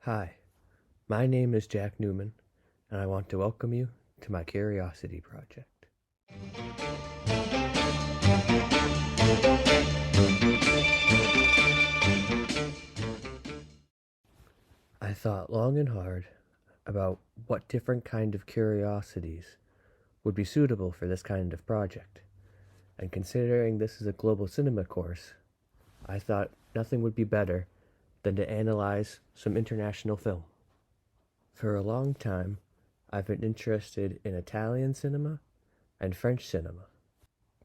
Hi, my name is Jack Newman, and I want to welcome you to my Curiosity Project. I thought long and hard about what different kind of curiosities would be suitable for this kind of project, and considering this is a global cinema course, I thought nothing would be better than to analyze some international film. For a long time, I've been interested in Italian cinema and French cinema,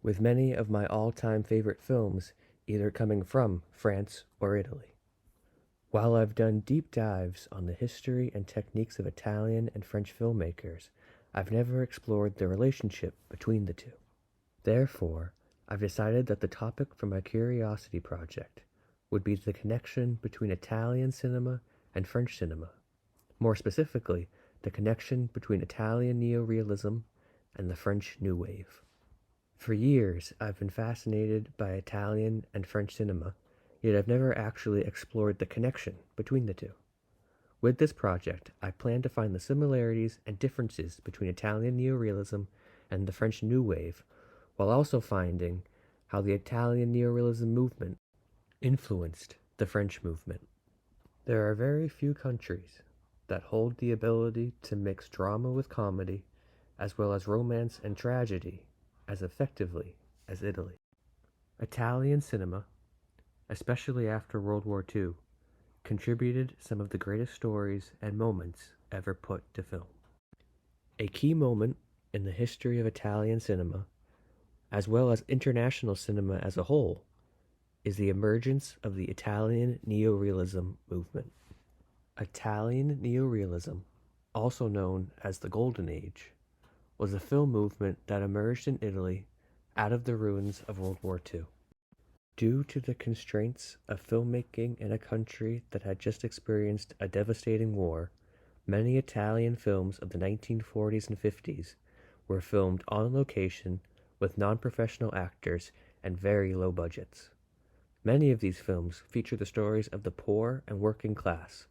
with many of my all-time favorite films either coming from France or Italy. While I've done deep dives on the history and techniques of Italian and French filmmakers, I've never explored the relationship between the two. Therefore, I've decided that the topic for my Curiosity Project would be the connection between Italian cinema and French cinema. More specifically, the connection between Italian Neorealism and the French New Wave. For years, I've been fascinated by Italian and French cinema, yet I've never actually explored the connection between the two. With this project, I plan to find the similarities and differences between Italian Neorealism and the French New Wave, while also finding how the Italian Neorealism movement influenced the French movement. There are very few countries that hold the ability to mix drama with comedy, as well as romance and tragedy, as effectively as Italy. Italian cinema, especially after World War II, contributed some of the greatest stories and moments ever put to film. A key moment in the history of Italian cinema, as well as international cinema as a whole, is the emergence of the Italian Neorealism movement. Italian Neorealism, also known as the Golden Age, was a film movement that emerged in Italy out of the ruins of World War II. Due to the constraints of filmmaking in a country that had just experienced a devastating war, many Italian films of the 1940s and 50s were filmed on location with non-professional actors and very low budgets. Many of these films feature the stories of the poor and working class,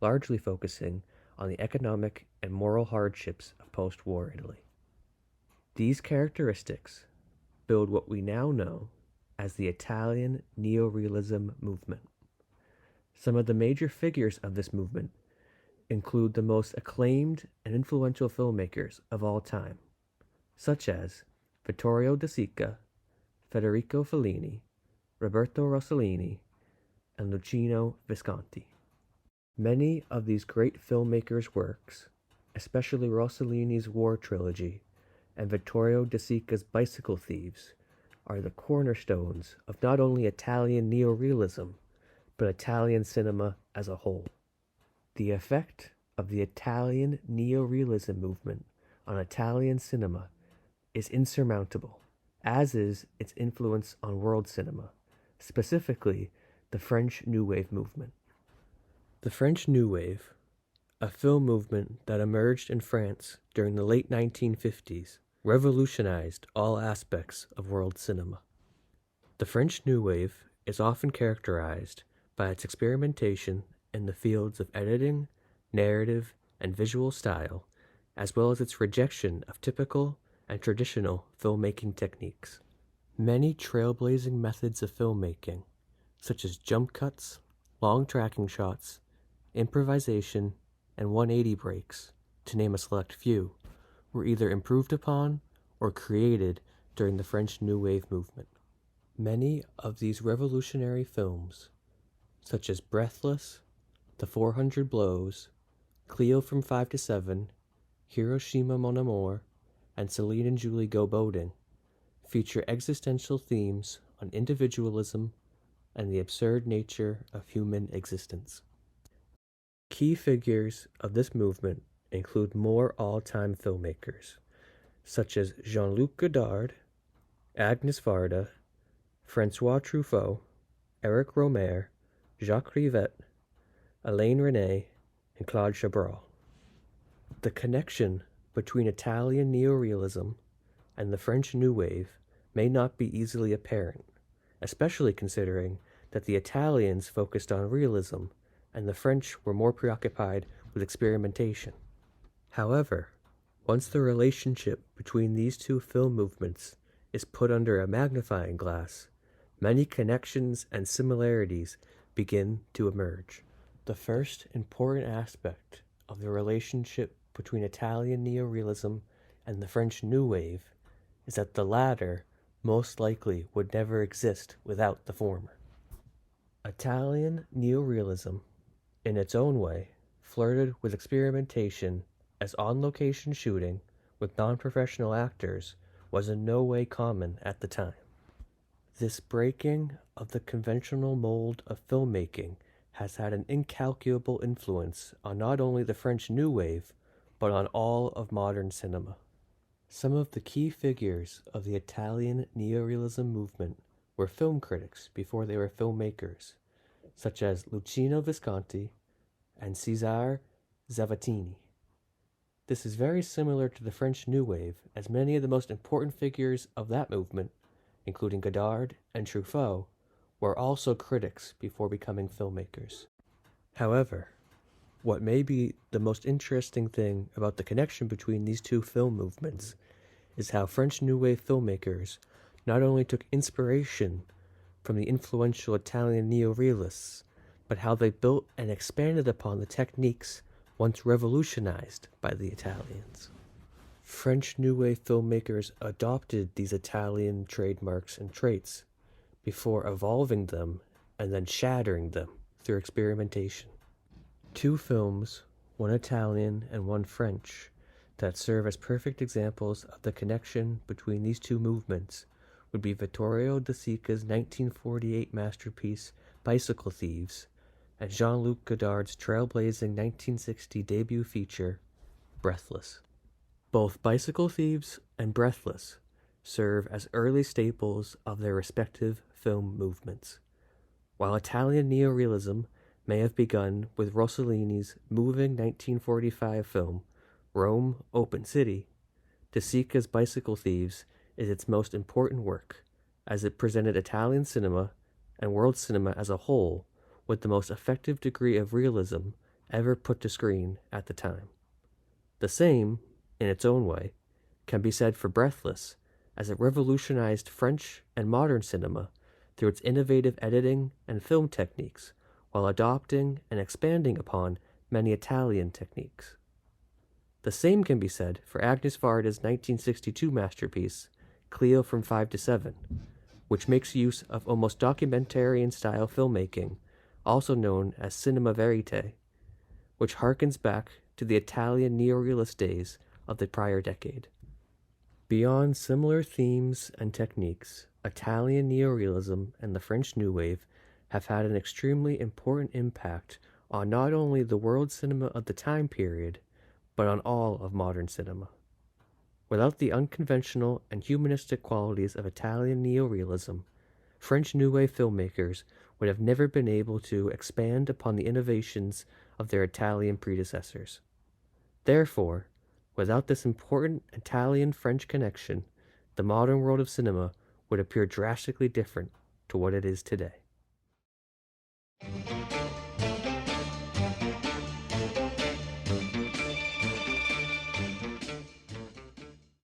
largely focusing on the economic and moral hardships of post-war Italy. These characteristics build what we now know as the Italian Neorealism movement. Some of the major figures of this movement include the most acclaimed and influential filmmakers of all time, such as Vittorio De Sica, Federico Fellini, Roberto Rossellini, and Luchino Visconti. Many of these great filmmakers' works, especially Rossellini's War Trilogy and Vittorio De Sica's Bicycle Thieves, are the cornerstones of not only Italian neorealism, but Italian cinema as a whole. The effect of the Italian neorealism movement on Italian cinema is insurmountable, as is its influence on world cinema, specifically the French New Wave movement. The French New Wave, a film movement that emerged in France during the late 1950s, revolutionized all aspects of world cinema. The French New Wave is often characterized by its experimentation in the fields of editing, narrative, and visual style, as well as its rejection of typical and traditional filmmaking techniques. Many trailblazing methods of filmmaking, such as jump cuts, long tracking shots, improvisation, and 180 breaks, to name a select few, were either improved upon or created during the French New Wave movement. Many of these revolutionary films, such as Breathless, The 400 Blows, Cleo from 5 to 7, Hiroshima Mon Amour, and Celine and Julie Go Boating, feature existential themes on individualism and the absurd nature of human existence. Key figures of this movement include more all-time filmmakers, such as Jean-Luc Godard, Agnes Varda, François Truffaut, Eric Rohmer, Jacques Rivette, Alain Resnais, and Claude Chabrol. The connection between Italian neorealism and the French New Wave may not be easily apparent, especially considering that the Italians focused on realism and the French were more preoccupied with experimentation. However, once the relationship between these two film movements is put under a magnifying glass, many connections and similarities begin to emerge. The first important aspect of the relationship between Italian neorealism and the French New Wave is that the latter most likely would never exist without the former. Italian neorealism, in its own way, flirted with experimentation, as on-location shooting with non-professional actors was in no way common at the time. This breaking of the conventional mold of filmmaking has had an incalculable influence on not only the French New Wave, but on all of modern cinema. Some of the key figures of the Italian neorealism movement were film critics before they were filmmakers, such as Luchino Visconti and Cesare Zavattini. This is very similar to the French New Wave, as many of the most important figures of that movement, including Godard and Truffaut, were also critics before becoming filmmakers. However, what may be the most interesting thing about the connection between these two film movements is how French New Wave filmmakers not only took inspiration from the influential Italian neorealists, but how they built and expanded upon the techniques once revolutionized by the Italians. French New Wave filmmakers adopted these Italian trademarks and traits before evolving them and then shattering them through experimentation. Two films, one Italian and one French, that serve as perfect examples of the connection between these two movements would be Vittorio De Sica's 1948 masterpiece Bicycle Thieves and Jean-Luc Godard's trailblazing 1960 debut feature, Breathless. Both Bicycle Thieves and Breathless serve as early staples of their respective film movements. While Italian neorealism may have begun with Rossellini's moving 1945 film, Rome, Open City, De Sica's Bicycle Thieves is its most important work, as it presented Italian cinema and world cinema as a whole with the most effective degree of realism ever put to screen at the time. The same, in its own way, can be said for Breathless, as it revolutionized French and modern cinema through its innovative editing and film techniques, while adopting and expanding upon many Italian techniques. The same can be said for Agnes Varda's 1962 masterpiece, Cleo from 5 to 7, which makes use of almost documentarian-style filmmaking, also known as cinema verite, which harkens back to the Italian neorealist days of the prior decade. Beyond similar themes and techniques, Italian neorealism and the French New Wave have had an extremely important impact on not only the world cinema of the time period, but on all of modern cinema. Without the unconventional and humanistic qualities of Italian neorealism, French New Wave filmmakers would have never been able to expand upon the innovations of their Italian predecessors. Therefore, without this important Italian-French connection, the modern world of cinema would appear drastically different to what it is today.